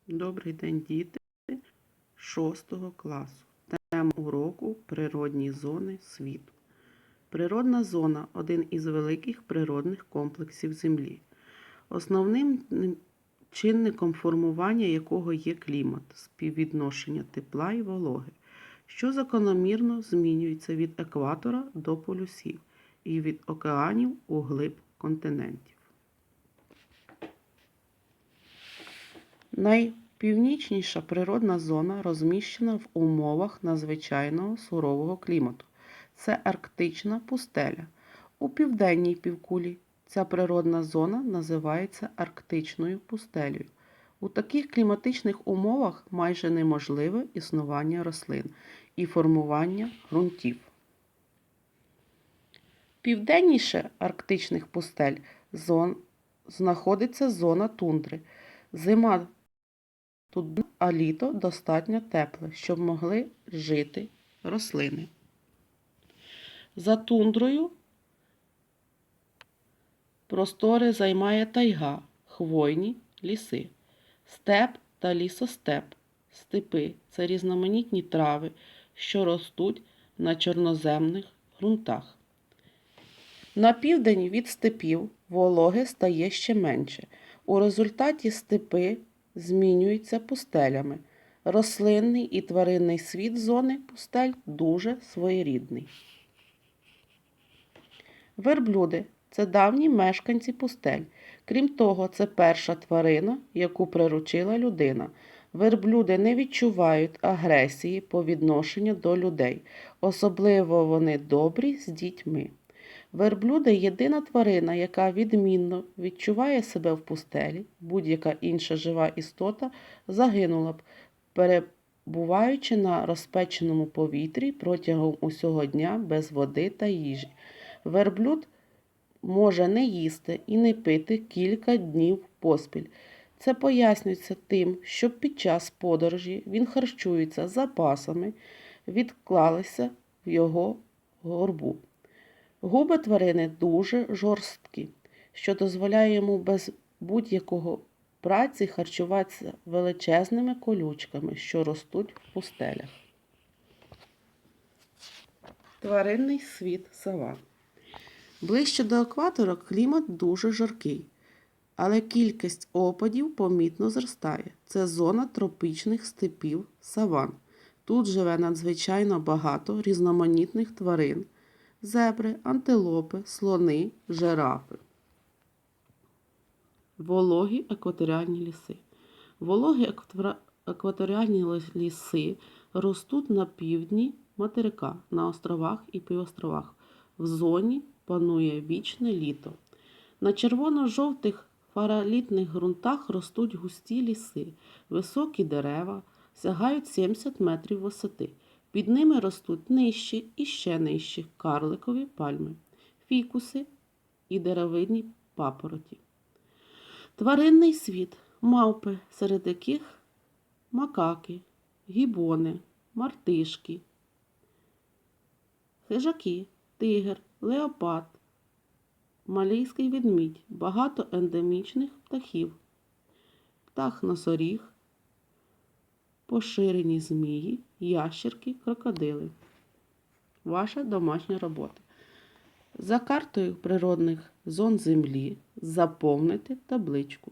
Добрий день, діти 6 класу. Тема уроку «Природні зони світу». Природна зона – один із великих природних комплексів Землі, основним чинником формування якого є клімат, співвідношення тепла і вологи, що закономірно змінюється від екватора до полюсів і від океанів у глиб континентів. Найпівнічніша природна зона розміщена в умовах надзвичайного сурового клімату. Це арктична пустеля. У південній півкулі ця природна зона називається арктичною пустелею. У таких кліматичних умовах майже неможливе існування рослин і формування ґрунтів. Південніше арктичних пустель знаходиться зона тундри. Зима тут, а літо достатньо тепле, щоб могли жити рослини. За тундрою простори займає тайга, хвойні ліси, степ та лісостеп. Степи – це різноманітні трави, що ростуть на чорноземних ґрунтах. На південь від степів вологи стає ще менше. У результаті степи змінюються пустелями. Рослинний і тваринний світ зони пустель дуже своєрідний. Верблюди – це давні мешканці пустель. Крім того, це перша тварина, яку приручила людина. Верблюди не відчувають агресії по відношенню до людей. Особливо вони добрі з дітьми. Верблюди – єдина тварина, яка відмінно відчуває себе в пустелі. Будь-яка інша жива істота загинула б, перебуваючи на розпеченому повітрі протягом усього дня без води та їжі. Верблюд може не їсти і не пити кілька днів поспіль. Це пояснюється тим, що під час подорожі він харчується запасами, відклалися в його горбу. Губи тварини дуже жорсткі, що дозволяє йому без будь-якого праці харчуватися величезними колючками, що ростуть в пустелях. Тваринний світ саван. Ближче до екватора клімат дуже жаркий, але кількість опадів помітно зростає. Це зона тропічних степів саван. Тут живе надзвичайно багато різноманітних тварин. Зебри, антилопи, слони, жирафи. Вологі екваторіальні ліси. Вологі екваторіальні ліси ростуть на півдні материка, на островах і півостровах. В зоні панує вічне літо. На червоно-жовтих фаралітних ґрунтах ростуть густі ліси. Високі дерева сягають 70 метрів висоти. Під ними ростуть нижчі і ще нижчі карликові пальми, фікуси і деревинні папороті. Тваринний світ – мавпи, серед яких макаки, гібони, мартишки, хижаки, тигр, леопард, малійський ведмідь, багато ендемічних птахів, птах-носоріг, поширені змії, ящерки, крокодили. Ваша домашня робота. За картою природних зон Землі заповнити табличку.